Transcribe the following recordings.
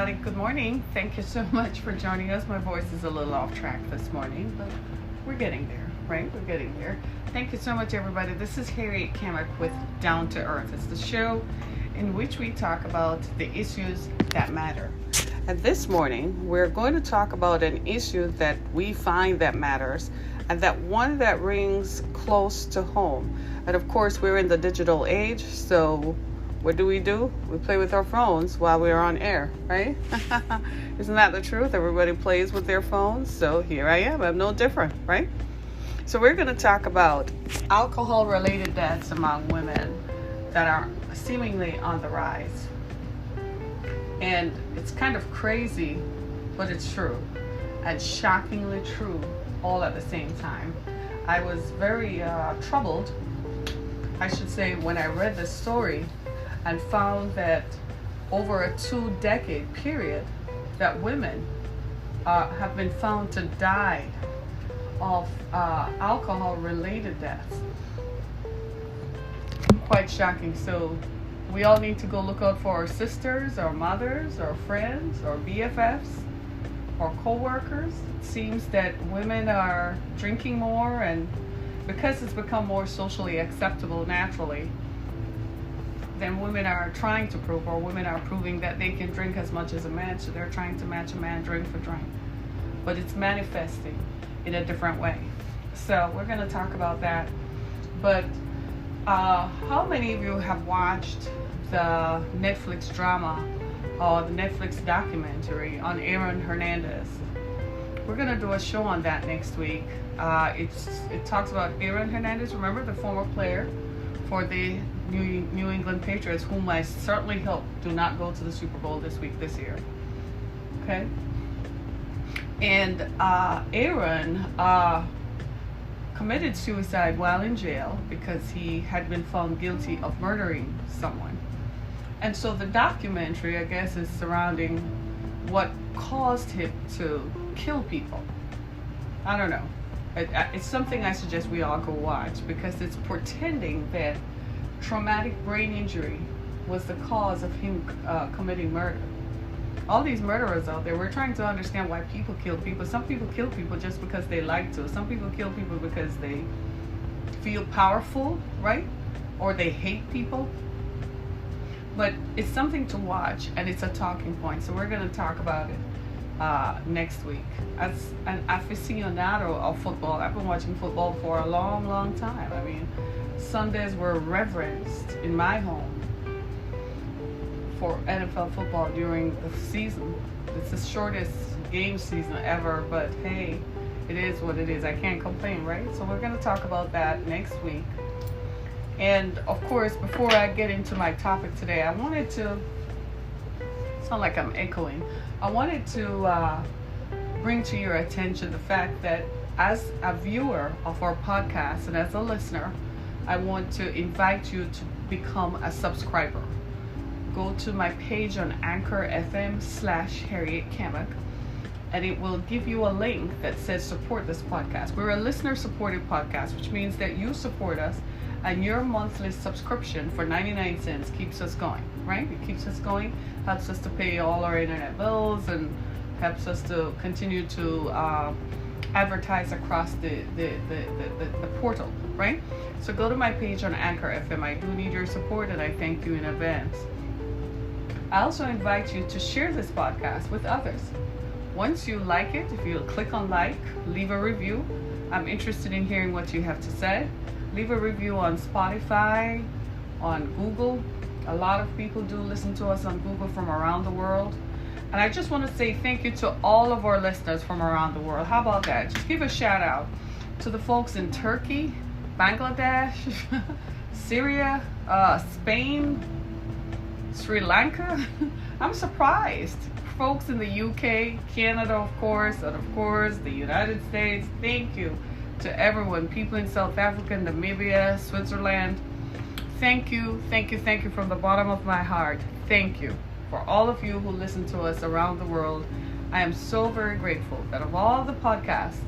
everybody. Good morning. Thank you so much for joining us. My voice is a little off track this morning, but we're getting there, right? We're getting there. Thank you so much, everybody. This is Harriet Kamek with Down to Earth. It's the show in which we talk about the issues that matter. And this morning, we're going to talk about an issue that we find that matters, and that one that rings close to home. And of course, we're in the digital age, so what do? We play with our phones while we're on air, right? Isn't that the truth? Everybody plays with their phones, so here I am. I'm no different, right? So we're going to talk about alcohol-related deaths among women that are seemingly on the rise. And it's kind of crazy, but it's true. And shockingly true all at the same time. I was very troubled, I should say, when I read this story and found that over a 2-decade period that women have been found to die of alcohol-related deaths. Quite shocking. So we all need to go look out for our sisters, our mothers, our friends, our BFFs, our co-workers. It seems that women are drinking more, and because it's become more socially acceptable naturally, then women are trying to prove, or women are proving that they can drink as much as a man, so they're trying to match a man drink for drink. But it's manifesting in a different way. So we're going to talk about that. But how many of you have watched the Netflix drama or the Netflix documentary on Aaron Hernandez? We're going to do a show on that next week. It talks about Aaron Hernandez, remember, the former player for the New England Patriots, whom I certainly hope do not go to the Super Bowl this year. Okay? And Aaron committed suicide while in jail because he had been found guilty of murdering someone. And so the documentary, I guess, is surrounding what caused him to kill people. I don't know. It's something I suggest we all go watch, because it's pretending that traumatic brain injury was the cause of him committing murder. All these murderers out there, we're trying to understand why people kill people. Some people kill people just because they like to. Some people kill people because they feel powerful, right? Or they hate people. But it's something to watch, and it's a talking point. So we're going to talk about it next week. As an aficionado of football, I've been watching football for a long, long time. I mean, Sundays were reverenced in my home for NFL football during the season. It's the shortest game season ever, but hey, it is what it is. I can't complain, right? So we're going to talk about that next week. And of course, before I get into my topic today, I wanted to, sound like I'm echoing, I wanted to bring to your attention the fact that as a viewer of our podcast and as a listener, I want to invite you to become a subscriber. Go to my page on Anchor FM/Harriet Kamek, and it will give you a link that says support this podcast. We're a listener supported podcast, which means that you support us, and your monthly subscription for 99 cents keeps us going, right? It keeps us going, helps us to pay all our internet bills, and helps us to continue to advertise across the portal, right? So go to my page on Anchor FM. I do need your support, and I thank you in advance. I also invite you to share this podcast with others. Once you like it, if you click on like, leave a review. I'm interested in hearing what you have to say. Leave a review on Spotify, on Google. A lot of people do listen to us on Google from around the world. And I just want to say thank you to all of our listeners from around the world. How about that? Just give a shout out to the folks in Turkey, Bangladesh, Syria, Spain, Sri Lanka. I'm surprised. Folks in the UK, Canada, of course, and of course the United States. Thank you to everyone. People in South Africa, Namibia, Switzerland. Thank you from the bottom of my heart. Thank you for all of you who listen to us around the world. I am so very grateful that of all the podcasts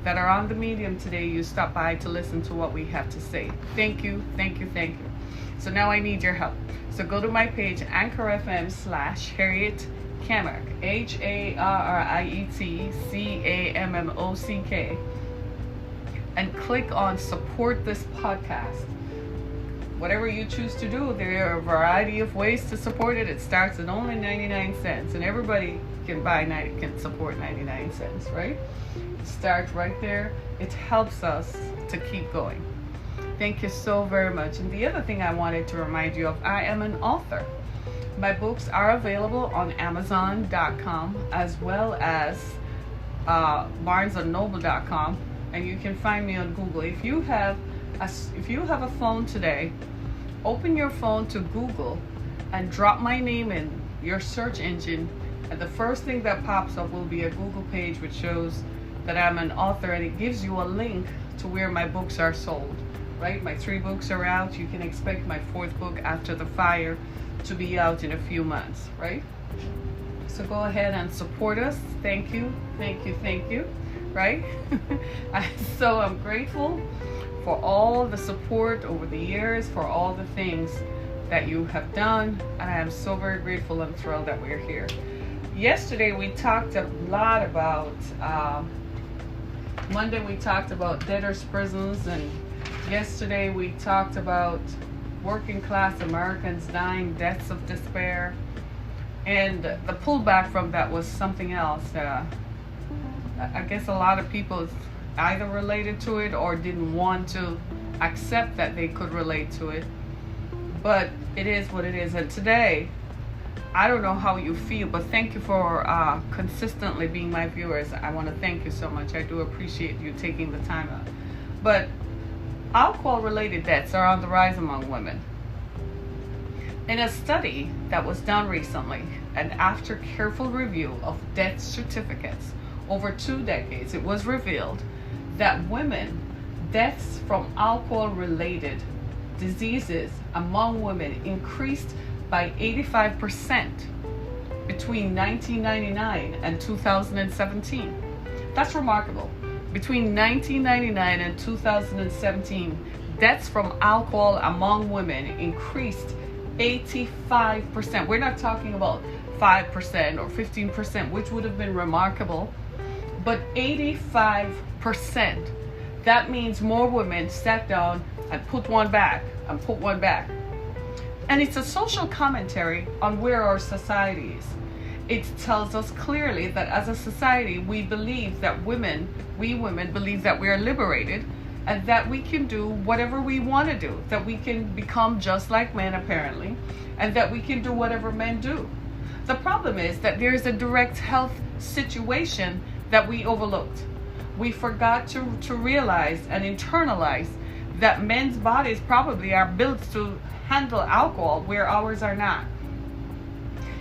that are on the medium today, you stop by to listen to what we have to say. Thank you. So now I need your help. So go to my page, Anchor FM/Harriet Harriet Harrietcammock, and click on support this podcast. Whatever you choose to do, there are a variety of ways to support it. It starts at only 99 cents, and everybody can support 99 cents, right? Start right there. It helps us to keep going. Thank you so very much. And the other thing I wanted to remind you of, I am an author. My books are available on Amazon.com as well as BarnesandNoble.com, and you can find me on Google. If you have a phone today, open your phone to Google and drop my name in your search engine, and the first thing that pops up will be a Google page which shows that I'm an author, and it gives you a link to where my books are sold. Right? My 3 books are out. You can expect my 4th book, After the Fire, to be out in a few months, right? So go ahead and support us. Thank you, right? I'm grateful for all the support over the years, for all the things that you have done, and I am so very grateful and thrilled that we're here. Yesterday we talked a lot about, Monday we talked about debtors' prisons, and yesterday we talked about working class Americans dying deaths of despair, and the pullback from that was something else. I guess a lot of people either related to it or didn't want to accept that they could relate to it, but it is what it is. And today, I don't know how you feel, but thank you for consistently being my viewers. I want to thank you so much. I do appreciate you taking the time out. But alcohol-related deaths are on the rise among women. In a study that was done recently, and after careful review of death certificates over 2 decades, it was revealed that deaths from alcohol-related diseases among women increased by 85% between 1999 and 2017. That's remarkable. Between 1999 and 2017, deaths from alcohol among women increased 85%. We're not talking about 5% or 15%, which would have been remarkable, but 85%. That means more women sat down and put one back and put one back. And it's a social commentary on where our society is. It tells us clearly that as a society, we believe that we women believe that we are liberated and that we can do whatever we want to do, that we can become just like men apparently, and that we can do whatever men do. The problem is that there's a direct health situation that we overlooked. We forgot to realize and internalize that men's bodies probably are built to handle alcohol where ours are not.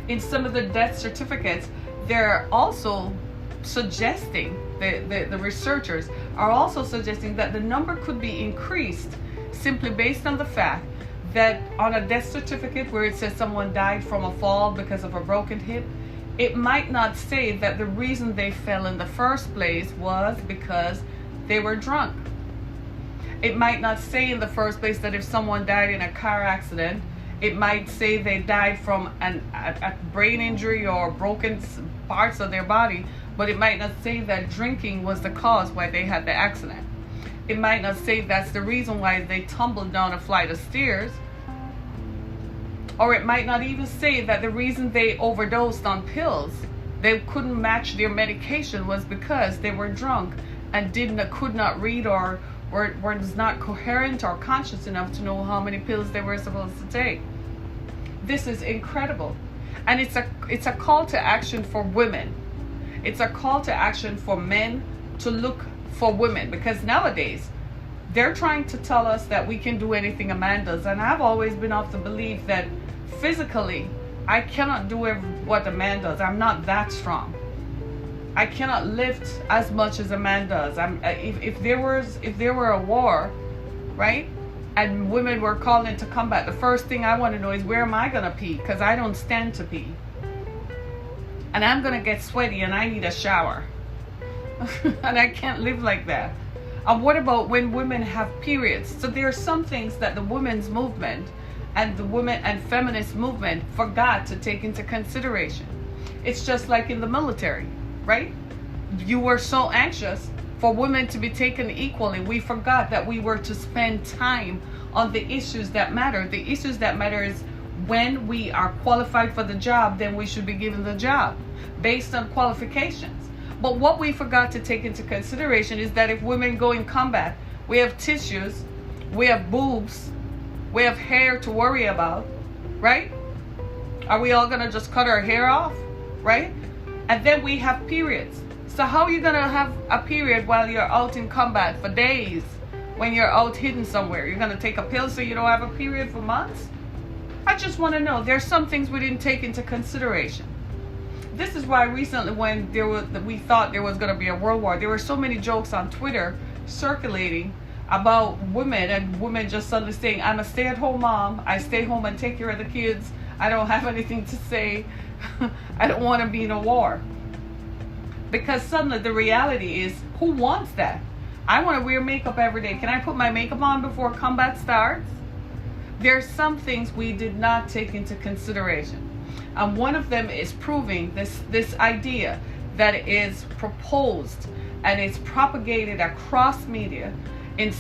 In some of the death certificates, they're also suggesting, the researchers are also suggesting that the number could be increased simply based on the fact that on a death certificate where it says someone died from a fall because of a broken hip, it might not say that the reason they fell in the first place was because they were drunk. It might not say in the first place that if someone died in a car accident, it might say they died from a brain injury or broken parts of their body, but it might not say that drinking was the cause why they had the accident. It might not say that's the reason why they tumbled down a flight of stairs. Or it might not even say that the reason they overdosed on pills, they couldn't match their medication, was because they were drunk and could not read or was not coherent or conscious enough to know how many pills they were supposed to take. This is incredible. And it's a call to action for women. It's a call to action for men to look for women, because nowadays they're trying to tell us that we can do anything a man does. And I've always been of the belief that physically I cannot do what a man does. I'm not that strong. I cannot lift as much as a man does. If there were a war, right, and women were called into combat, the first thing I want to know is, where am I going to pee? Because I don't stand to pee. And I'm going to get sweaty and I need a shower. And I can't live like that. And what about when women have periods? So there are some things that the women's movement and the women and feminist movement forgot to take into consideration. It's just like in the military, right? You were so anxious for women to be taken equally. We forgot that we were to spend time on the issues that matter. The issues that matter is when we are qualified for the job, then we should be given the job based on qualifications. But what we forgot to take into consideration is that if women go in combat, we have tissues, we have boobs, we have hair to worry about, right? Are we all gonna just cut our hair off, right? And then we have periods. So how are you gonna have a period while you're out in combat for days when you're out hidden somewhere? You're gonna take a pill so you don't have a period for months? I just want to know. There's some things we didn't take into consideration. This is why recently, when we thought there was going to be a world war, there were so many jokes on Twitter circulating about women, and women just suddenly saying, I'm a stay-at-home mom, I stay home and take care of the kids, I don't have anything to say, I don't want to be in a war. Because suddenly the reality is, who wants that? I want to wear makeup every day. Can I put my makeup on before combat starts? There's some things we did not take into consideration. And one of them is proving this idea that is proposed and is propagated across media in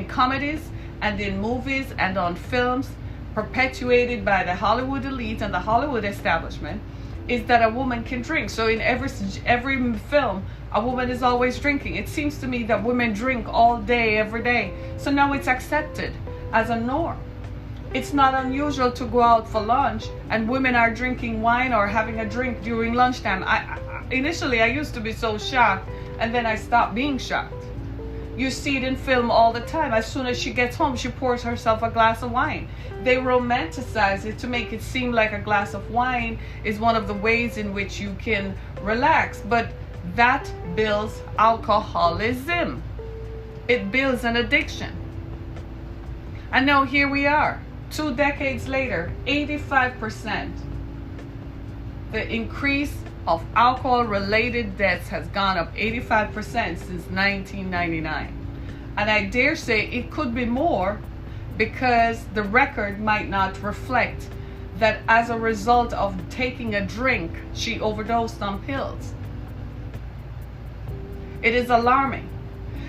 comedies and in movies and on films, perpetuated by the Hollywood elite and the Hollywood establishment, is that a woman can drink. So in every film, a woman is always drinking. It seems to me that women drink all day, every day. So now it's accepted as a norm. It's not unusual to go out for lunch and women are drinking wine or having a drink during lunchtime. Initially, I used to be so shocked, and then I stopped being shocked. You see it in film all the time. As soon as she gets home, she pours herself a glass of wine. They romanticize it to make it seem like a glass of wine is one of the ways in which you can relax. But that builds alcoholism. It builds an addiction. And now here we are, 2 decades later, 85%. The increase of alcohol-related deaths has gone up 85% since 1999. And I dare say it could be more, because the record might not reflect that as a result of taking a drink, she overdosed on pills. It is alarming.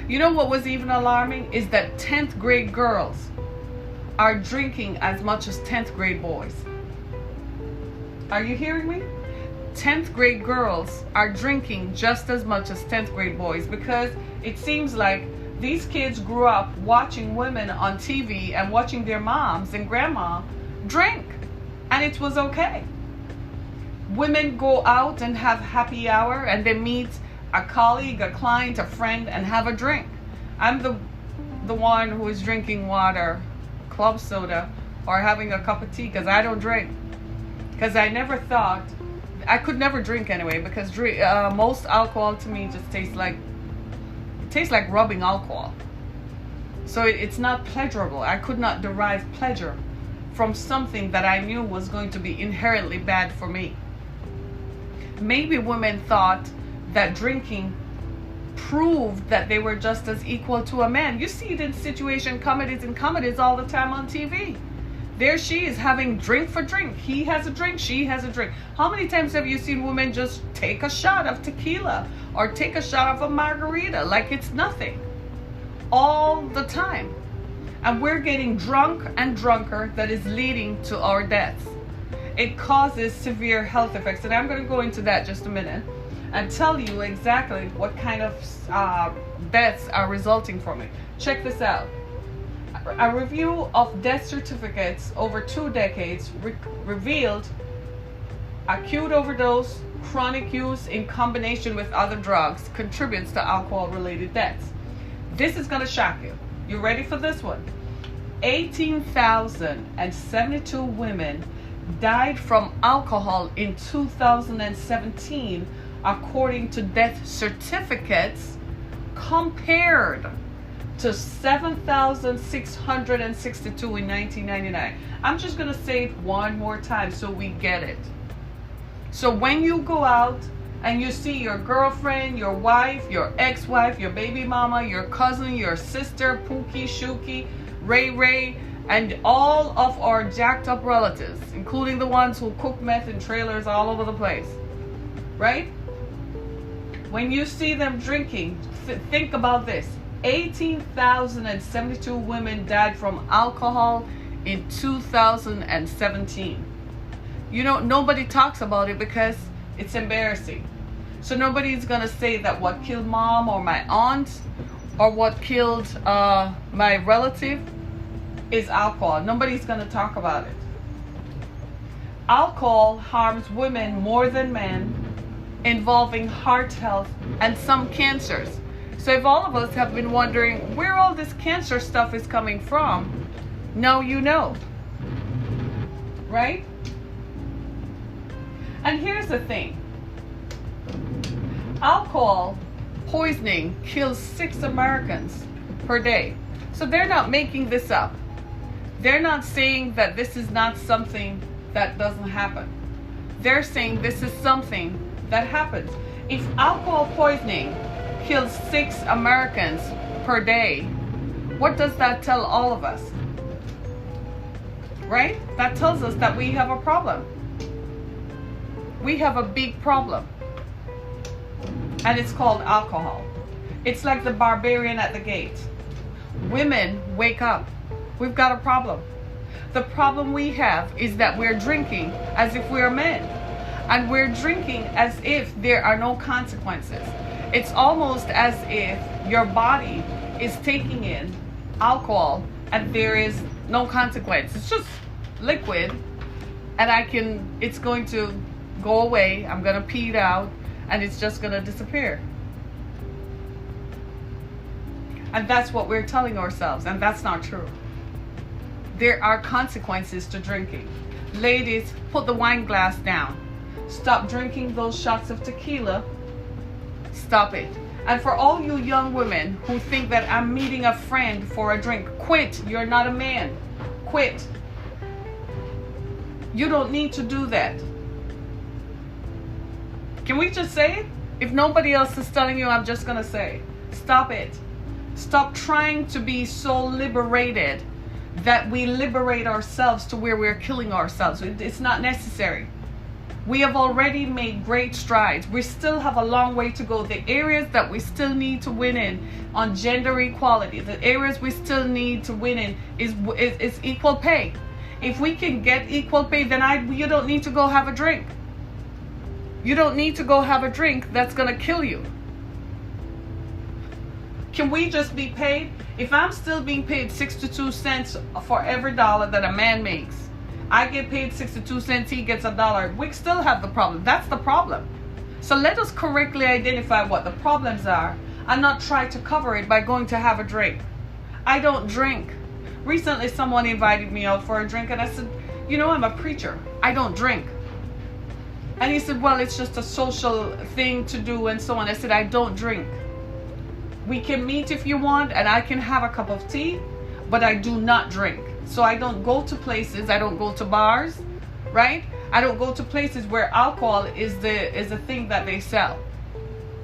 You know what was even alarming is that 10th grade girls are drinking as much as 10th grade boys. Are you hearing me? 10th grade girls are drinking just as much as 10th grade boys, because it seems like these kids grew up watching women on TV and watching their moms and grandma drink, and it was okay. Women go out and have happy hour and they meet a colleague, a client, a friend, and have a drink. I'm the one who is drinking water, club soda, or having a cup of tea, because I don't drink. Because I never thought, I could never drink anyway, because most alcohol to me just tastes like rubbing alcohol. So it's not pleasurable. I could not derive pleasure from something that I knew was going to be inherently bad for me. Maybe women thought that drinking proved that they were just as equal to a man. You see it in situation comedies all the time on TV. There she is having drink for drink. He has a drink, she has a drink. How many times have you seen women just take a shot of tequila or take a shot of a margarita like it's nothing? All the time. And we're getting drunk and drunker, that is leading to our deaths. It causes severe health effects, and I'm going to go into that just a minute and tell you exactly what kind of deaths are resulting from it. Check this out. A review of death certificates over 2 decades revealed acute overdose, chronic use in combination with other drugs contributes to alcohol-related deaths. This is going to shock you. You ready for this one? 18,072 women died from alcohol in 2017, according to death certificates, compared to 7,662 in 1999. I'm just going to say it one more time so we get it. So when you go out and you see your girlfriend, your wife, your ex-wife, your baby mama, your cousin, your sister, Pookie, Shuki, Ray Ray, And all of our jacked up relatives, including the ones who cook meth in trailers all over the place, right? When you see them drinking, think about this. 18,072 women died from alcohol in 2017. You know, nobody talks about it because it's embarrassing. So nobody's going to say that what killed mom or my aunt or what killed my relative is alcohol. Nobody's going to talk about it. Alcohol harms women more than men, involving heart health and some cancers. So if all of us have been wondering where all this cancer stuff is coming from, now you know, right? And here's the thing. Alcohol poisoning kills 6 Americans per day. So they're not making this up. They're not saying that this is not something that doesn't happen. They're saying this is something that happens. If alcohol poisoning kills 6 Americans per day, what does that tell all of us? Right? That tells us that we have a problem. We have a big problem. And it's called alcohol. It's like the barbarian at the gate. Women, wake up. We've got a problem. The problem we have is that we're drinking as if we're men. And we're drinking as if there are no consequences. It's almost as if your body is taking in alcohol and there is no consequence. It's just liquid and it's going to go away. I'm going to pee it out and it's just going to disappear. And that's what we're telling ourselves, and that's not true. There are consequences to drinking. Ladies, put the wine glass down. Stop drinking those shots of tequila. Stop it. And for all you young women who think that I'm meeting a friend for a drink, quit. You're not a man. Quit. You don't need to do that. Can we just say it? If nobody else is telling you, I'm just going to say, stop it. Stop trying to be so liberated that we liberate ourselves to where we're killing ourselves. It's not necessary. We have already made great strides. We still have a long way to go. The areas that we still need to win in on gender equality, the areas we still need to win in is equal pay. If we can get equal pay, then you don't need to go have a drink. You don't need to go have a drink that's going to kill you. Can we just be paid? If I'm still being paid 62 cents for every dollar that a man makes, I get paid 62 cents, he gets $1, we still have the problem. That's the problem. So let us correctly identify what the problems are and not try to cover it by going to have a drink. I don't drink. Recently someone invited me out for a drink and I said, you know, I'm a preacher. I don't drink. And he said, well, it's just a social thing to do and so on. I said, I don't drink. We can meet if you want and I can have a cup of tea, but I do not drink. So I don't go to places, I don't go to bars, right? I don't go to places where alcohol is the thing that they sell.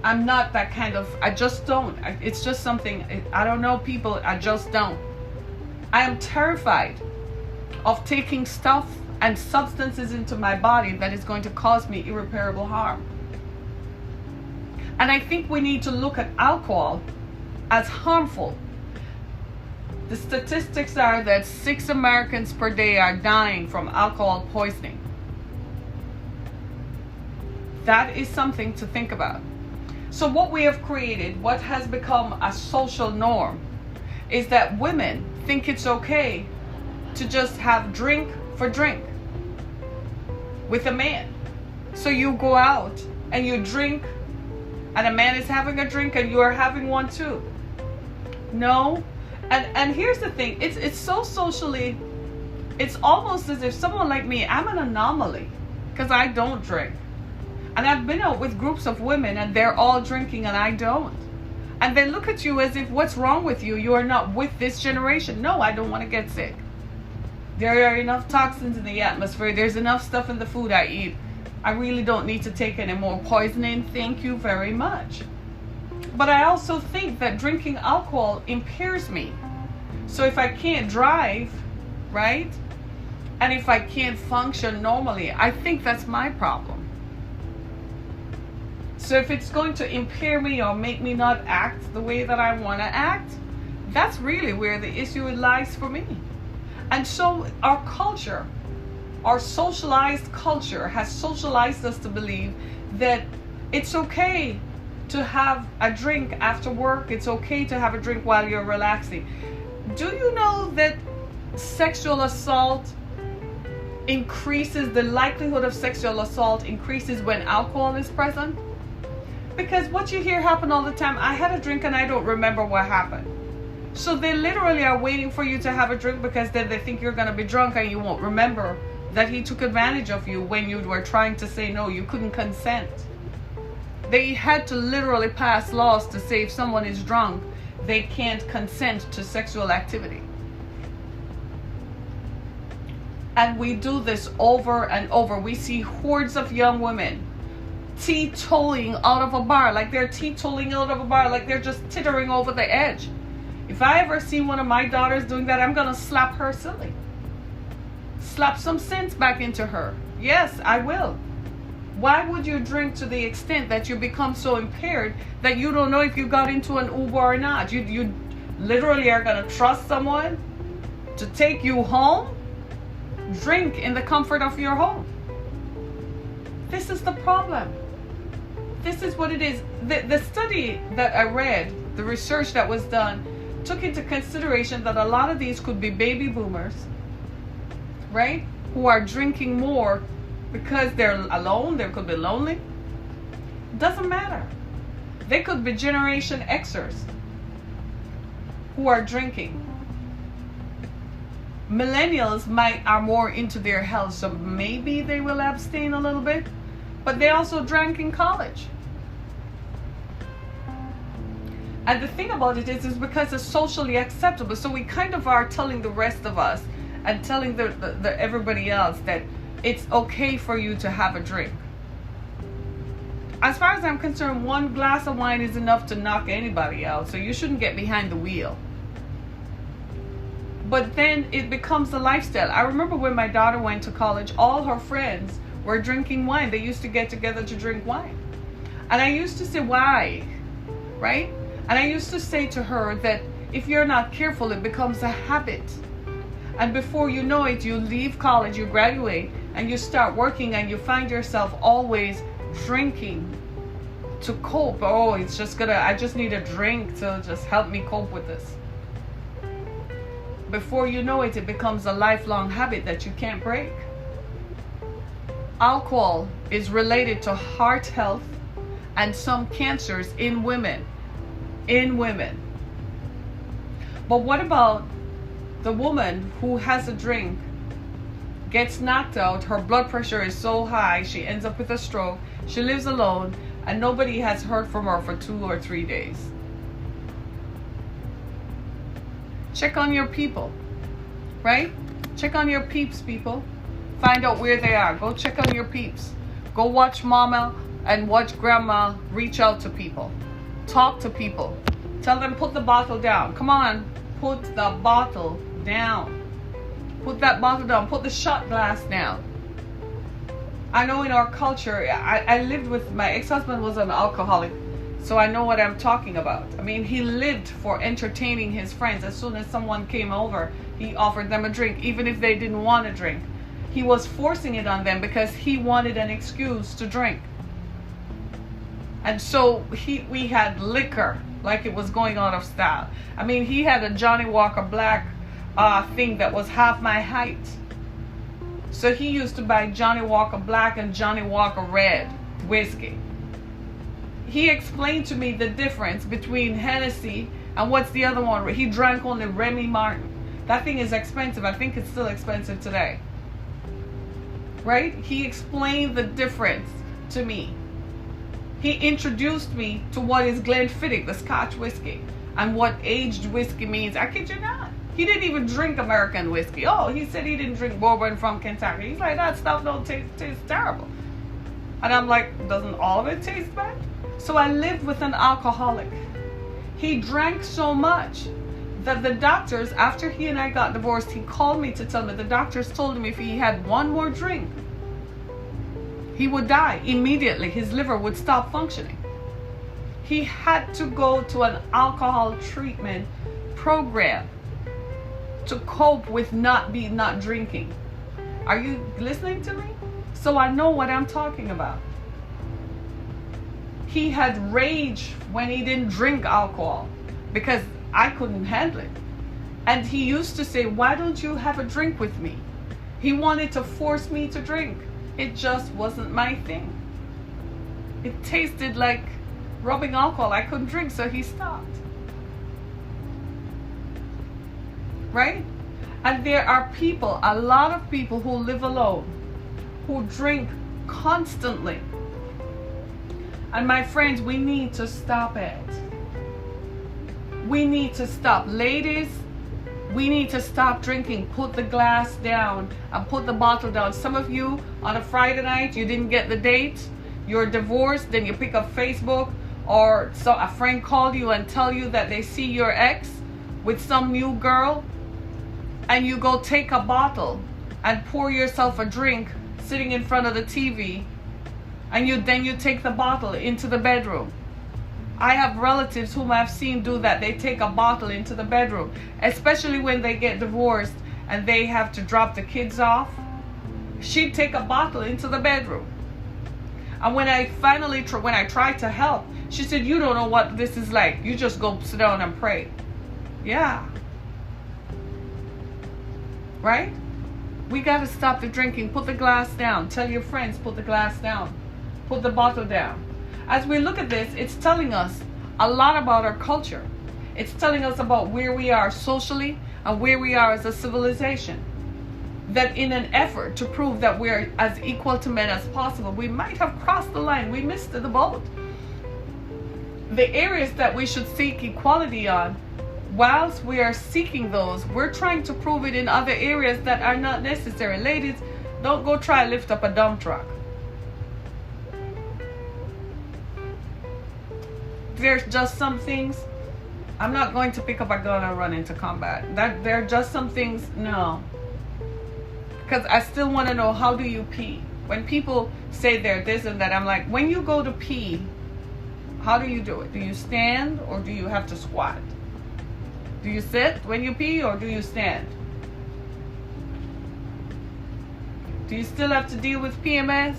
I'm not that kind of, I just don't. It's just something, I don't know people, I just don't. I am terrified of taking stuff and substances into my body that is going to cause me irreparable harm. And I think we need to look at alcohol as harmful. The statistics are that 6 Americans per day are dying from alcohol poisoning. That is something to think about. So what we have created, what has become a social norm, is that women think it's okay to just have drink for drink with a man. So you go out and you drink and a man is having a drink and you are having one too. No. And here's the thing, it's so socially, it's almost as if someone like me, I'm an anomaly because I don't drink. And I've been out with groups of women and they're all drinking and I don't. And they look at you as if, what's wrong with you? You are not with this generation. No, I don't want to get sick. There are enough toxins in the atmosphere. There's enough stuff in the food I eat. I really don't need to take any more poisoning. Thank you very much. But I also think that drinking alcohol impairs me. So if I can't drive, right? And if I can't function normally, I think that's my problem. So if it's going to impair me or make me not act the way that I want to act, that's really where the issue lies for me. And so our culture, our socialized culture has socialized us to believe that it's okay to have a drink after work. It's okay to have a drink while you're relaxing. Do you know that sexual assault increases, the likelihood of sexual assault increases when alcohol is present? Because what you hear happen all the time, I had a drink and I don't remember what happened. So they literally are waiting for you to have a drink because then they think you're going to be drunk and you won't remember that he took advantage of you when you were trying to say no, you couldn't consent. They had to literally pass laws to say if someone is drunk, they can't consent to sexual activity. And we do this over and over. We see hordes of young women teetotaling out of a bar, like they're teetotaling out of a bar, like they're just tittering over the edge. If I ever see one of my daughters doing that, I'm gonna slap her silly. Slap some sense back into her. Yes, I will. Why would you drink to the extent that you become so impaired that you don't know if you got into an Uber or not? You literally are gonna trust someone to take you home? Drink in the comfort of your home. This is the problem. This is what it is. The study that I read, the research that was done, took into consideration that a lot of these could be baby boomers, right? Who are drinking more because they're alone. They could be lonely. Doesn't matter. They could be Generation Xers who are drinking. Millennials are more into their health, so maybe they will abstain a little bit, but they also drank in college. And the thing about it is because it's socially acceptable, so we kind of are telling the rest of us and telling the everybody else that it's okay for you to have a drink. As far as I'm concerned, one glass of wine is enough to knock anybody out, so you shouldn't get behind the wheel. But then it becomes a lifestyle. I remember when my daughter went to college, all her friends were drinking wine. They used to get together to drink wine. And I used to say, why? Right? And I used to say to her that if you're not careful, it becomes a habit. And before you know it, you leave college, you graduate, and you start working, and you find yourself always drinking to cope. Oh, I just need a drink to just help me cope with this. Before you know it, it becomes a lifelong habit that you can't break. Alcohol is related to heart health and some cancers in women. But what about the woman who has a drink, gets knocked out, her blood pressure is so high, she ends up with a stroke, she lives alone, and nobody has heard from her for 2 or 3 days? Check on your people, right? Check on your peeps, people. Find out where they are. Go check on your peeps. Go watch mama and watch grandma reach out to people. Talk to people. Tell them put the bottle down. Come on, put the bottle down. Put that bottle down. Put the shot glass down. I know in our culture, I lived with, my ex-husband was an alcoholic. So I know what I'm talking about. I mean, he lived for entertaining his friends. As soon as someone came over, he offered them a drink, even if they didn't want a drink. He was forcing it on them because he wanted an excuse to drink. And so we had liquor like it was going out of style. I mean, he had a Johnny Walker Black thing that was half my height. So he used to buy Johnny Walker Black and Johnny Walker Red whiskey. He explained to me the difference between Hennessy and what's the other one? He drank only Remy Martin. That thing is expensive. I think it's still expensive today. Right? He explained the difference to me. He introduced me to what is Glenfiddich, the Scotch whiskey, and what aged whiskey means. I kid you not. He didn't even drink American whiskey. Oh, he said he didn't drink bourbon from Kentucky. He's like, that stuff don't taste terrible. And I'm like, doesn't all of it taste bad? So I lived with an alcoholic. He drank so much that the doctors, after he and I got divorced, he called me to tell me the doctors told him if he had one more drink, he would die immediately. His liver would stop functioning. He had to go to an alcohol treatment program to cope with not drinking. Are you listening to me? So I know what I'm talking about. He had rage when he didn't drink alcohol because I couldn't handle it. And he used to say, why don't you have a drink with me? He wanted to force me to drink. It just wasn't my thing. It tasted like rubbing alcohol. I couldn't drink, so he stopped. Right? And there are people, a lot of people who live alone, who drink constantly. And my friends, we need to stop it. We need to stop. Ladies, we need to stop drinking. Put the glass down and put the bottle down. Some of you, on a Friday night, you didn't get the date. You're divorced, then you pick up Facebook, or so a friend called you and tell you that they see your ex with some new girl, and you go take a bottle and pour yourself a drink sitting in front of the TV, and then you take the bottle into the bedroom. I have relatives whom I've seen do that. They take a bottle into the bedroom, especially when they get divorced and they have to drop the kids off. She'd take a bottle into the bedroom. And when I tried to help, she said, you don't know what this is like. You just go sit down and pray. Yeah. Right? We got to stop the drinking. Put the glass down. Tell your friends, put the glass down. Put the bottle down. As we look at this, it's telling us a lot about our culture. It's telling us about where we are socially and where we are as a civilization. That in an effort to prove that we're as equal to men as possible, we might have crossed the line. We missed the boat. The areas that we should seek equality on, whilst we are seeking those, we're trying to prove it in other areas that are not necessary. Ladies, don't go try to lift up a dump truck. There's just some things. I'm not going to pick up a gun and run into combat. There are just some things, no. Because I still want to know, how do you pee? When people say they're this and that, I'm like, when you go to pee, how do you do it? Do you stand or do you have to squat? Do you sit when you pee or do you stand? Do you still have to deal with PMS?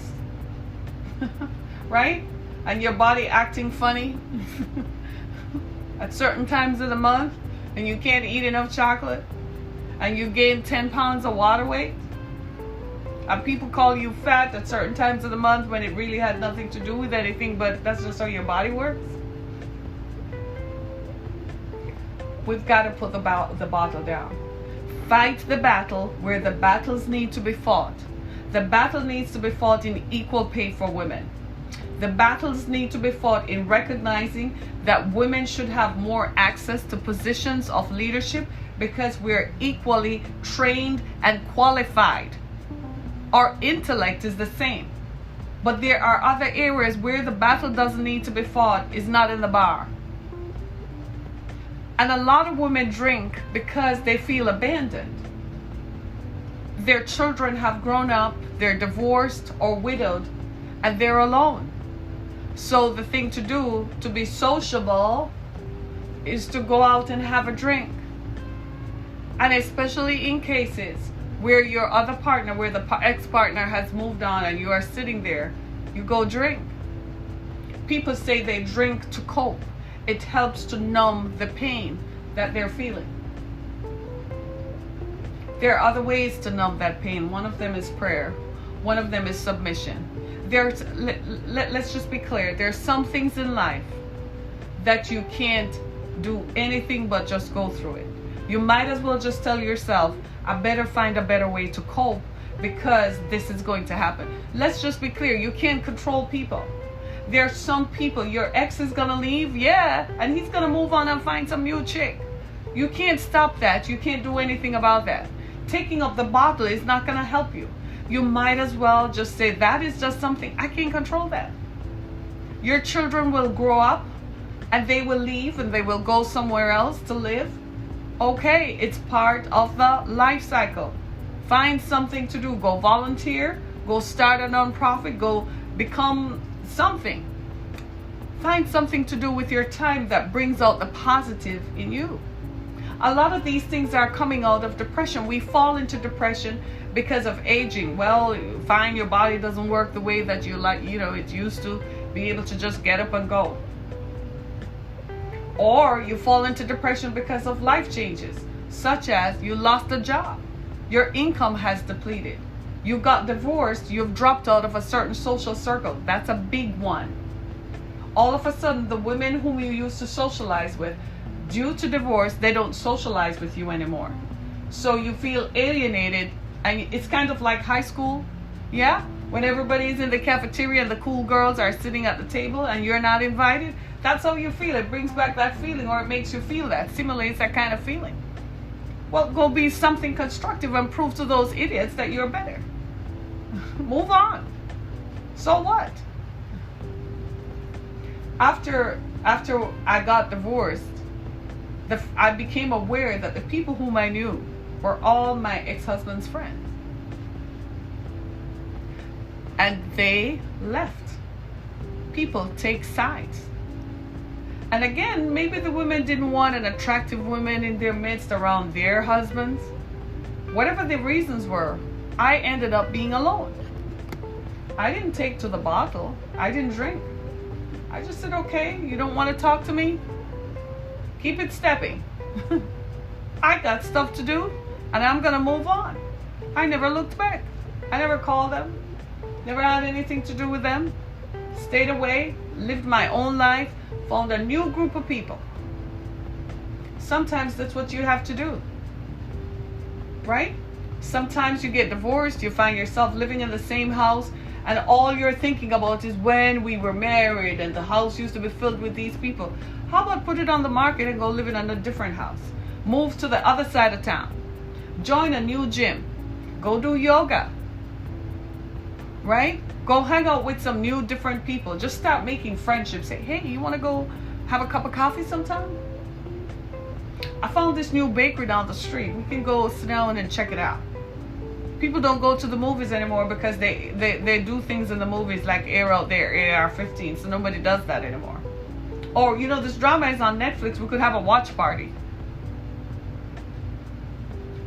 Right? And your body acting funny at certain times of the month, and you can't eat enough chocolate, and you gain 10 pounds of water weight, and people call you fat at certain times of the month when it really had nothing to do with anything, but that's just how your body works. We've got to put the bottle down. Fight the battle where the battles need to be fought. The battle needs to be fought in equal pay for women. The battles need to be fought in recognizing that women should have more access to positions of leadership because we're equally trained and qualified. Our intellect is the same. But there are other areas where the battle doesn't need to be fought, is not in the bar. And a lot of women drink because they feel abandoned. Their children have grown up, they're divorced or widowed, and they're alone. So the thing to do to be sociable is to go out and have a drink. And especially in cases where your other partner, where the ex-partner has moved on and you are sitting there, you go drink. People say they drink to cope. It helps to numb the pain that they're feeling. There are other ways to numb that pain. One of them is prayer. One of them is submission. Let's just be clear. There's some things in life that you can't do anything but just go through it. You might as well just tell yourself, I better find a better way to cope because this is going to happen. Let's just be clear. You can't control people. There are some people, your ex is going to leave, yeah, and he's going to move on and find some new chick. You can't stop that. You can't do anything about that. Taking up the bottle is not going to help you. You might as well just say, that is just something, I can't control that. Your children will grow up and they will leave and they will go somewhere else to live, Okay, it's part of the life cycle. Find something to do. Go volunteer. Go start a nonprofit. Go become something. Find something to do with your time that brings out the positive in you. A lot of these things are coming out of depression. We fall into depression because of aging. Well, fine, your body doesn't work the way that you like, it used to be able to just get up and go. Or you fall into depression because of life changes, such as you lost a job, your income has depleted, you got divorced, you've dropped out of a certain social circle. That's a big one. All of a sudden, the women whom you used to socialize with, due to divorce, they don't socialize with you anymore. So you feel alienated, and it's kind of like high school, yeah? When everybody's in the cafeteria and the cool girls are sitting at the table and you're not invited, that's how you feel. It brings back that feeling, or it makes you feel that, simulates that kind of feeling. Well, go be something constructive and prove to those idiots that you're better. Move on. So what? After I got divorced, I became aware that the people whom I knew were all my ex-husband's friends. And they left. People take sides. And again, maybe the women didn't want an attractive woman in their midst around their husbands. Whatever the reasons were, I ended up being alone. I didn't take to the bottle. I didn't drink. I just said, okay, you don't want to talk to me? Keep it stepping. I got stuff to do, and I'm going to move on. I never looked back. I never called them. Never had anything to do with them. Stayed away, lived my own life, found a new group of people. Sometimes that's what you have to do, right? Sometimes you get divorced, you find yourself living in the same house, and all you're thinking about is when we were married and the house used to be filled with these people. How about put it on the market and go live in a different house? Move to the other side of town. Join a new gym. Go do yoga. Right? Go hang out with some new, different people. Just start making friendships. Say, hey, you want to go have a cup of coffee sometime? I found this new bakery down the street. We can go sit down and check it out. People don't go to the movies anymore because they do things in the movies like air out their AR-15. So nobody does that anymore. Or, this drama is on Netflix. We could have a watch party.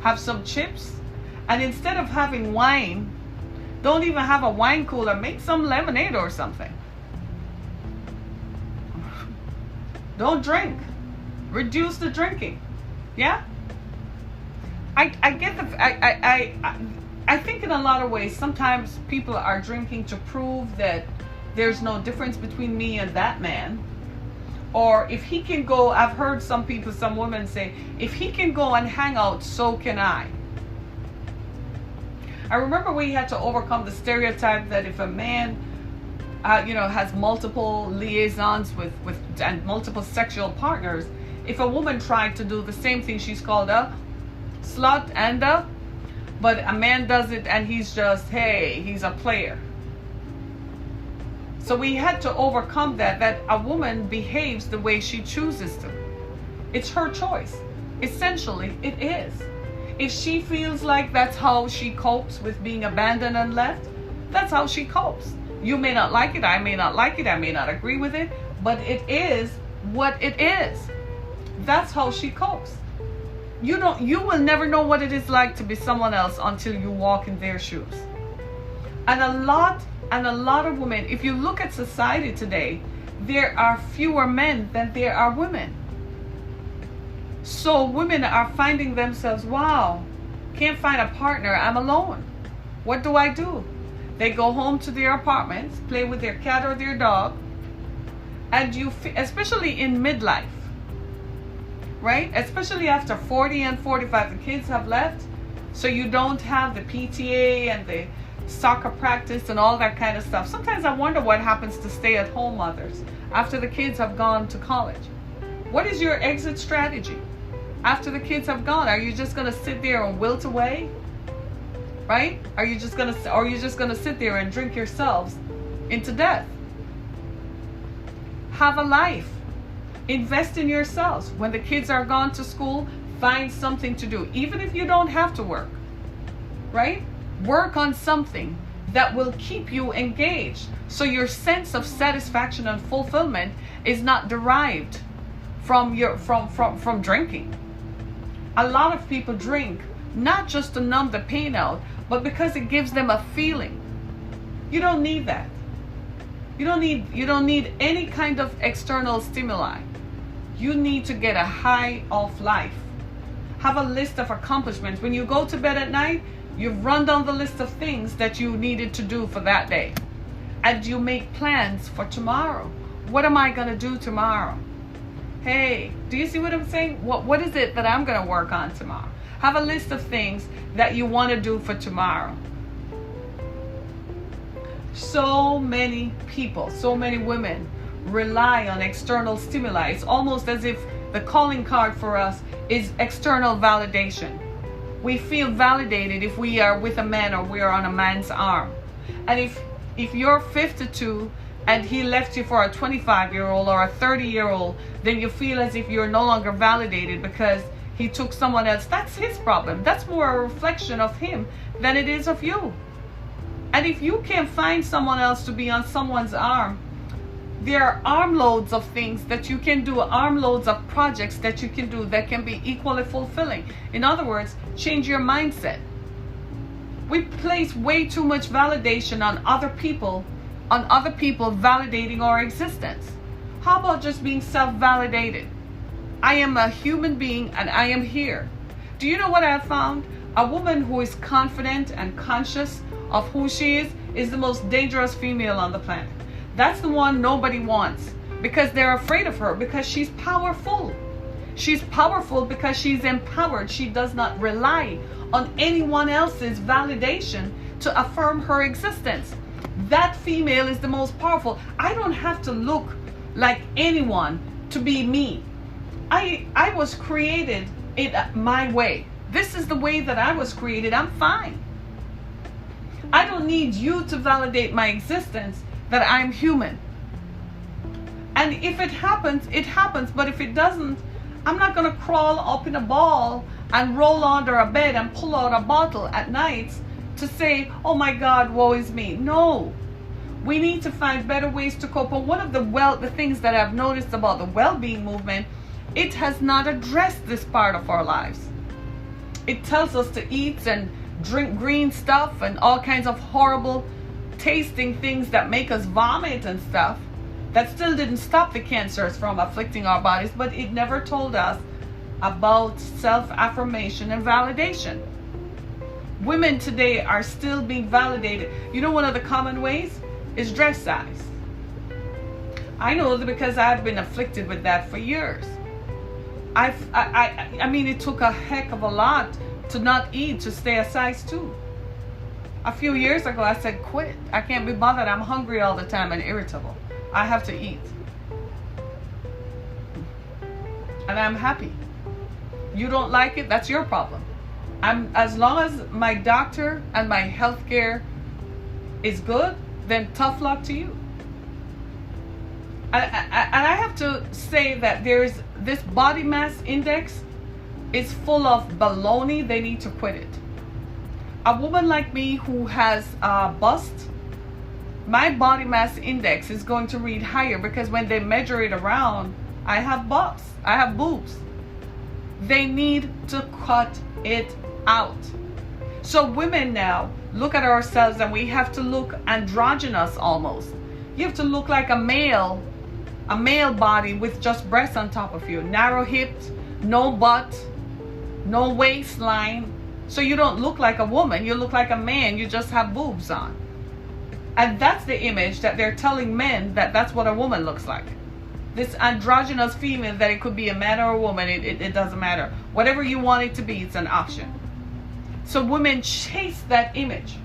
Have some chips. And instead of having wine, don't even have a wine cooler. Make some lemonade or something. Don't drink. Reduce the drinking. Yeah? I get I think in a lot of ways, sometimes people are drinking to prove that there's no difference between me and that man. Or if he can go, I've heard some women say, if he can go and hang out, so can I. I remember we had to overcome the stereotype that if a man, has multiple liaisons and multiple sexual partners, if a woman tried to do the same thing, she's called a slut but a man does it and he's just, hey, he's a player. So we had to overcome that a woman behaves the way she chooses to. It's her choice. Essentially, it is. If she feels like that's how she copes with being abandoned and left, that's how she copes. You may not like it, I may not like it, I may not agree with it, but it is what it is. That's how she copes. You will never know what it is like to be someone else until you walk in their shoes. And a lot of women, if you look at society today, there are fewer men than there are women. So women are finding themselves, wow, can't find a partner, I'm alone. What do I do? They go home to their apartments, play with their cat or their dog, and especially in midlife, right? Especially after 40 and 45, the kids have left, so you don't have the PTA and the soccer practice and all that kind of stuff. Sometimes I wonder what happens to stay-at-home mothers after the kids have gone to college. What is your exit strategy after the kids have gone? Are you just going to sit there and wilt away? Right? Are you just going to sit there and drink yourselves into death? Have a life. Invest in yourselves. When the kids are gone to school, Find something to do, even if you don't have to work, right? Work on something that will keep you engaged, so your sense of satisfaction and fulfillment is not derived from drinking. A lot of people drink not just to numb the pain out, but because it gives them a feeling. You don't need that. You don't need any kind of external stimuli. You need to get a high of life. Have a list of accomplishments. When you go to bed at night, you've run down the list of things that you needed to do for that day. And you make plans for tomorrow. What am I going to do tomorrow? Hey, do you see what I'm saying? What is it that I'm going to work on tomorrow? Have a list of things that you want to do for tomorrow. So many people, so many women rely on external stimuli. It's almost as if the calling card for us is external validation. We feel validated if we are with a man or we are on a man's arm. And if you're 52 and he left you for a 25-year-old or a 30-year-old, then you feel as if you're no longer validated because he took someone else. That's his problem. That's more a reflection of him than it is of you. And if you can't find someone else to be on someone's arm, there are armloads of things that you can do, armloads of projects that you can do that can be equally fulfilling. In other words, change your mindset. We place way too much validation on other people validating our existence. How about just being self-validated? I am a human being and I am here. Do you know what I have found? A woman who is confident and conscious of who she is the most dangerous female on the planet. That's the one nobody wants because they're afraid of her, because she's powerful. She's powerful because she's empowered. She does not rely on anyone else's validation to affirm her existence. That female is the most powerful. I don't have to look like anyone to be me. I was created in my way. This is the way that I was created. I'm fine. I don't need you to validate my existence, that I'm human. And if it happens, it happens. But if it doesn't, I'm not going to crawl up in a ball and roll under a bed and pull out a bottle at night to say, oh my God, woe is me. No. We need to find better ways to cope. And one of the things that I've noticed about the well-being movement, it has not addressed this part of our lives. It tells us to eat and drink green stuff and all kinds of horrible tasting things that make us vomit and stuff. That still didn't stop the cancers from afflicting our bodies, but it never told us about self-affirmation and validation. Women today are still being validated. You know, one of the common ways is dress size. I know that because I've been afflicted with that for years. I mean, it took a heck of a lot to not eat to stay a size 2. A few years ago, I said, quit. I can't be bothered. I'm hungry all the time and irritable. I have to eat. And I'm happy. You don't like it, that's your problem. As long as my doctor and my health care is good, then tough luck to you. And I have to say that there's this body mass index is full of baloney. They need to quit it. A woman like me who has a bust, my body mass index is going to read higher because when they measure it around, I have busts, I have boobs. They need to cut it out. So women now look at ourselves and we have to look androgynous almost. You have to look like a male body with just breasts on top of you, narrow hips, no butt, no waistline. So you don't look like a woman, you look like a man, you just have boobs on. And that's the image that they're telling men that that's what a woman looks like. This androgynous female, that it could be a man or a woman, it doesn't matter. Whatever you want it to be, it's an option. So women chase that image.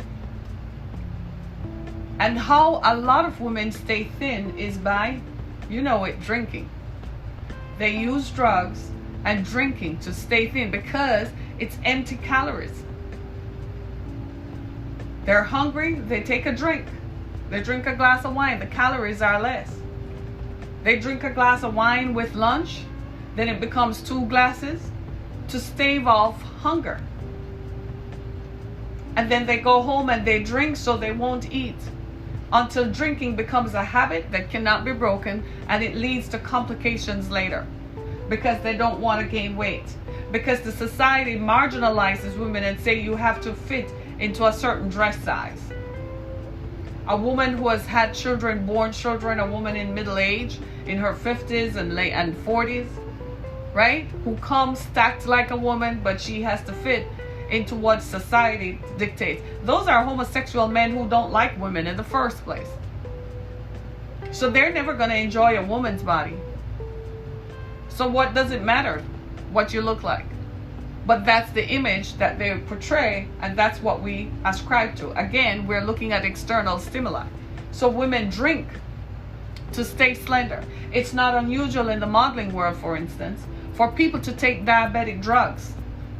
And how a lot of women stay thin is by, you know it, drinking. They use drugs and drinking to stay thin because it's empty calories. They're hungry, they take a drink. They drink a glass of wine, the calories are less. They drink a glass of wine with lunch, then it becomes 2 glasses. to stave off hunger. And then they go home and they drink so they won't eat, until drinking becomes a habit that cannot be broken, and it leads to complications later because they don't want to gain weight, because the society marginalizes women and say you have to fit into a certain dress size. A woman who has had children, born children, a woman in middle age, in her 50s and 40s, right, who comes stacked like a woman, but she has to fit into what society dictates. Those are homosexual men who don't like women in the first place. So they're never going to enjoy a woman's body. So what does it matter what you look like? But that's the image that they portray, and that's what we ascribe to. Again, we're looking at external stimuli. So women drink to stay slender. It's not unusual in the modeling world, for instance, for people to take diabetic drugs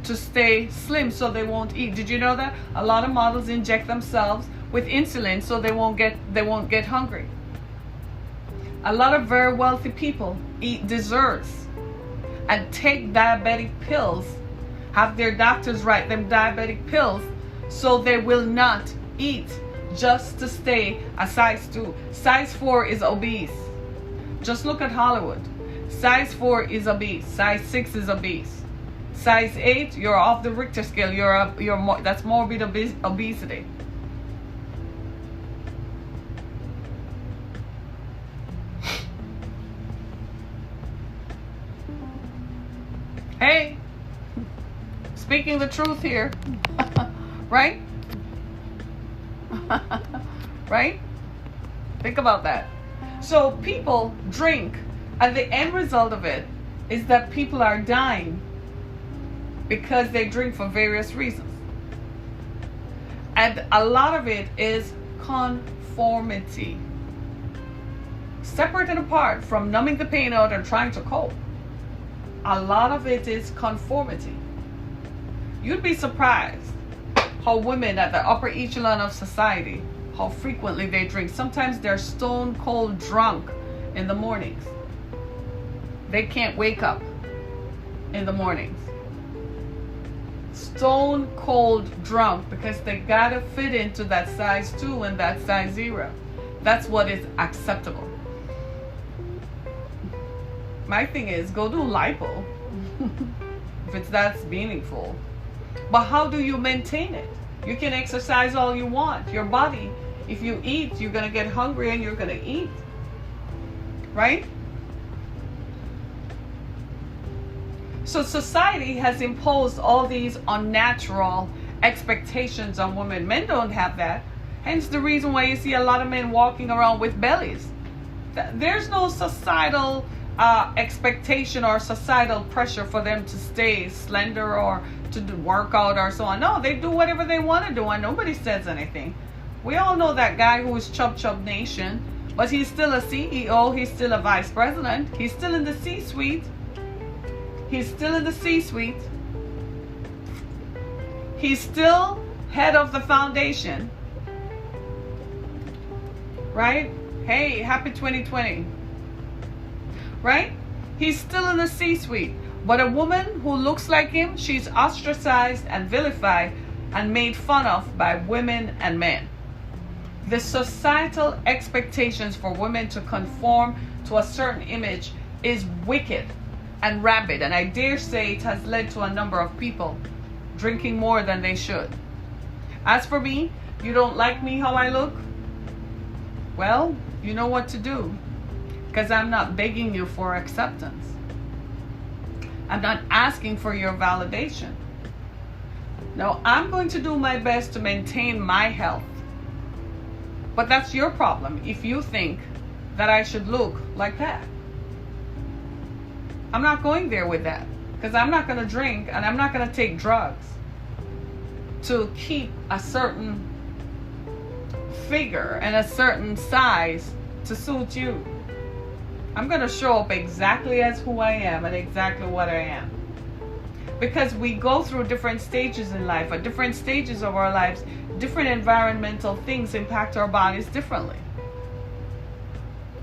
to stay slim so they won't eat. Did you know that? A lot of models inject themselves with insulin so they won't get hungry. A lot of very wealthy people eat desserts and take diabetic pills, have their doctors write them diabetic pills so they will not eat, just to stay a size 2. Size 4 is obese. Just look at Hollywood. Size 4 is obese. Size 6 is obese. Size 8, you're off the Richter scale. That's morbid obesity. Hey, speaking the truth here, right? Right? Think about that. So people drink, and the end result of it is that people are dying because they drink for various reasons. And a lot of it is conformity. Separate and apart from numbing the pain out and trying to cope, a lot of it is conformity. You'd be surprised how women at the upper echelon of society, how frequently they drink. Sometimes they're stone cold drunk in the mornings. They can't wake up in the mornings. Stone cold drunk because they gotta fit into that size 2 and that size 0. That's what is acceptable. My thing is, go do lipo if that's meaningful. But how do you maintain it? You can exercise all you want. Your body, if you eat, you're gonna get hungry and you're gonna eat, right? So society has imposed all these unnatural expectations on women. Men don't have that. Hence the reason why you see a lot of men walking around with bellies. There's no societal expectation or societal pressure for them to stay slender or to work out or so on. No, they do whatever they want to do and nobody says anything. We all know that guy who is Chub Chub Nation, but he's still a CEO, he's still a vice president, he's still in the C-suite. He's still in the C-suite. He's still head of the foundation. Right? Hey, happy 2020. Right? He's still in the C-suite. But a woman who looks like him, she's ostracized and vilified and made fun of by women and men. The societal expectations for women to conform to a certain image is wicked and rabid, and I dare say it has led to a number of people drinking more than they should. As for me, you don't like me how I look? Well, you know what to do, because I'm not begging you for acceptance. I'm not asking for your validation. No, I'm going to do my best to maintain my health. But that's your problem if you think that I should look like that. I'm not going there with that, because I'm not going to drink and I'm not going to take drugs to keep a certain figure and a certain size to suit you. I'm going to show up exactly as who I am and exactly what I am. Because we go through different stages in life. At different stages of our lives, different environmental things impact our bodies differently.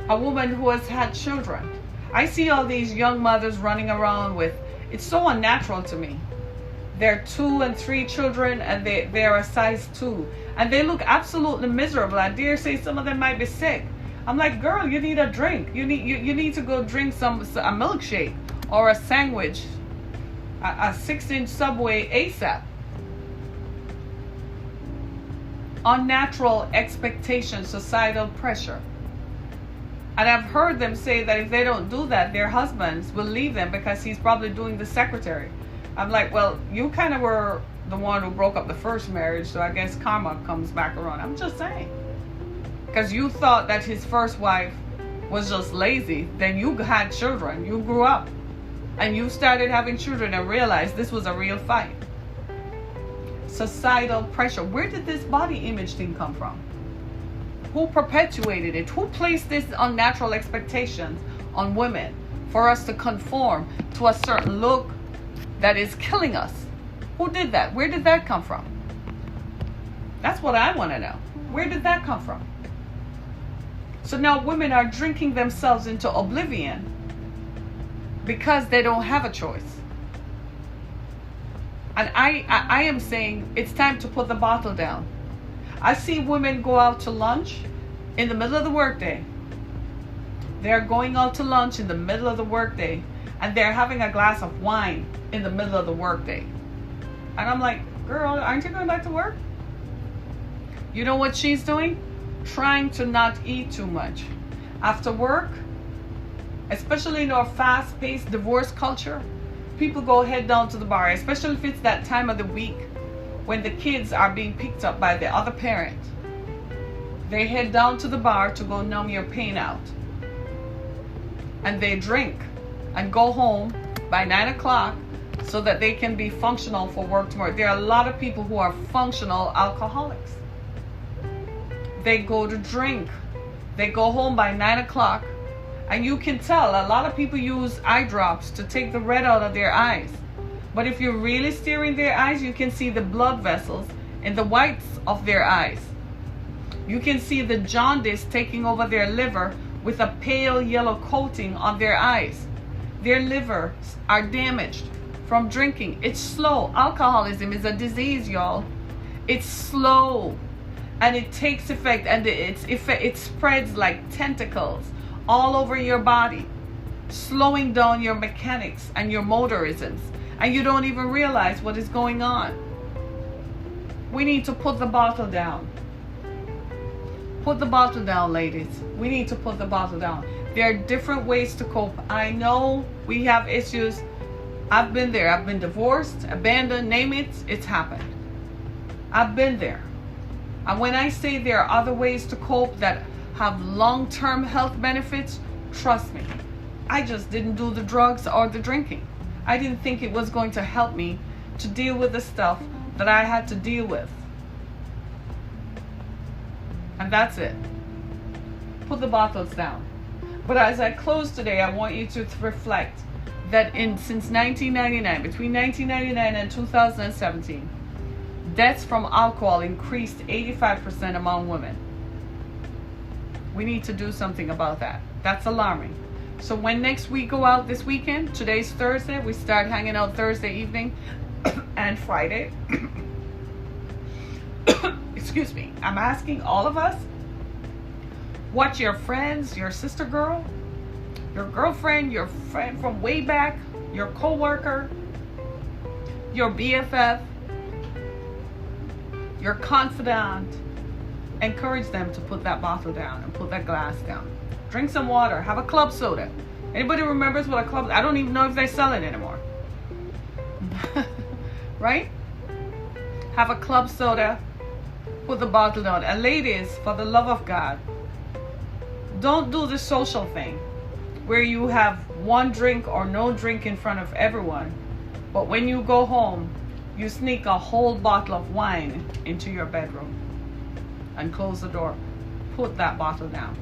A woman who has had children. I see all these young mothers running around with It's so unnatural to me. They're 2 and 3 children, and they're a size 2, and they look absolutely miserable. I dare say some of them might be sick. I'm like, girl, you need a drink. You need to go drink a milkshake or a sandwich, a 6-inch Subway ASAP. Unnatural expectations, societal pressure. And I've heard them say that if they don't do that, their husbands will leave them because he's probably doing the secretary. I'm like, well, you kind of were the one who broke up the first marriage, so I guess karma comes back around. I'm just saying. Because you thought that his first wife was just lazy. Then you had children. You grew up. And you started having children and realized this was a real fight. Societal pressure. Where did this body image thing come from? Who perpetuated it? Who placed this unnatural expectations on women for us to conform to a certain look that is killing us? Who did that? Where did that come from? That's what I want to know. Where did that come from? So now women are drinking themselves into oblivion because they don't have a choice. And I am saying it's time to put the bottle down. I see women go out to lunch in the middle of the workday. They're going out to lunch in the middle of the workday, and they're having a glass of wine in the middle of the workday. And I'm like, girl, aren't you going back to work? You know what she's doing? Trying to not eat too much. After work, especially in our fast-paced divorce culture, people go head down to the bar, especially if it's that time of the week when the kids are being picked up by the other parent. They head down to the bar to go numb your pain out. And they drink and go home by 9 o'clock so that they can be functional for work tomorrow. There are a lot of people who are functional alcoholics. They go to drink. They go home by 9 o'clock. And you can tell a lot of people use eye drops to take the red out of their eyes. But if you're really staring their eyes, you can see the blood vessels in the whites of their eyes. You can see the jaundice taking over their liver with a pale yellow coating on their eyes. Their livers are damaged from drinking. It's slow. Alcoholism is a disease, y'all. It's slow. And it takes effect, and it spreads like tentacles all over your body, slowing down your mechanics and your motorisms. And you don't even realize what is going on. We need to put the bottle down. Put the bottle down, ladies. We need to put the bottle down. There are different ways to cope. I know we have issues. I've been there. I've been divorced, abandoned, name it. It's happened. I've been there. And when I say there are other ways to cope that have long-term health benefits, trust me, I just didn't do the drugs or the drinking. I didn't think it was going to help me to deal with the stuff that I had to deal with. And that's it. Put the bottles down. But as I close today, I want you to reflect that since 1999, between 1999 and 2017, deaths from alcohol increased 85% among women. We need to do something about that. That's alarming. So when next we go out this weekend, today's Thursday, we start hanging out Thursday evening and Friday. Excuse me. I'm asking all of us, what your friends, your sister girl, your girlfriend, your friend from way back, your coworker, your BFF, your confidant, encourage them to put that bottle down and put that glass down. Drink some water. Have a club soda. Anybody remembers what a club? I don't even know if they sell it anymore. Right? Have a club soda. Put the bottle down. And ladies, for the love of God, don't do the social thing where you have one drink or no drink in front of everyone. But when you go home, you sneak a whole bottle of wine into your bedroom and close the door. Put that bottle down.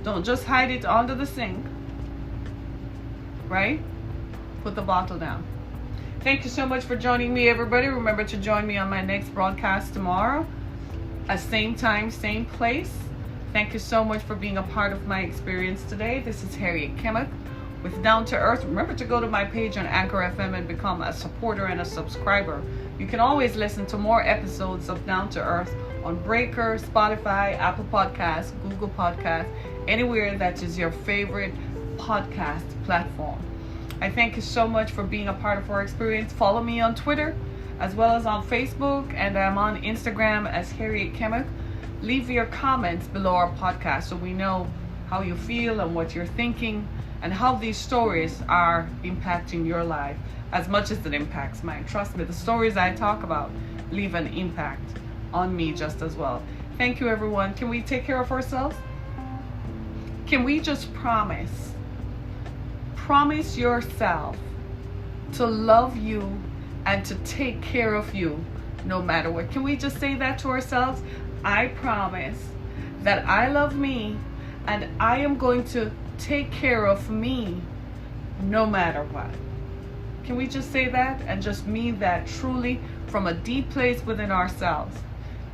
Don't just hide it under the sink, right? Put the bottle down. Thank you so much for joining me, everybody. Remember to join me on my next broadcast tomorrow at same time, same place. Thank you so much for being a part of my experience today. This is Harriet Kimmick, with Down to Earth. Remember to go to my page on Anchor FM and become a supporter and a subscriber. You can always listen to more episodes of Down to Earth on Breaker, Spotify, Apple Podcasts, Google Podcasts, anywhere that is your favorite podcast platform. I thank you so much for being a part of our experience. Follow me on Twitter as well as on Facebook, and I'm on Instagram as Harriet Kemmick. Leave your comments below our podcast so we know how you feel and what you're thinking and how these stories are impacting your life as much as it impacts mine. Trust me, the stories I talk about leave an impact on me just as well. Thank you, everyone. Can we take care of ourselves? Can we just promise yourself to love you and to take care of you no matter what? Can we just say that to ourselves? I promise that I love me and I am going to take care of me no matter what. Can we just say that and just mean that truly from a deep place within ourselves?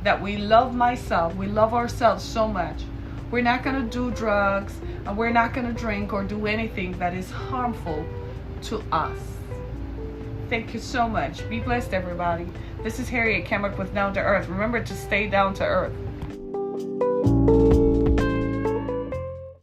That we love myself, we love ourselves so much. We're not going to do drugs and we're not going to drink or do anything that is harmful to us. Thank you so much. Be blessed, everybody. This is Harriet Kemmick with Down to Earth. Remember to stay down to earth.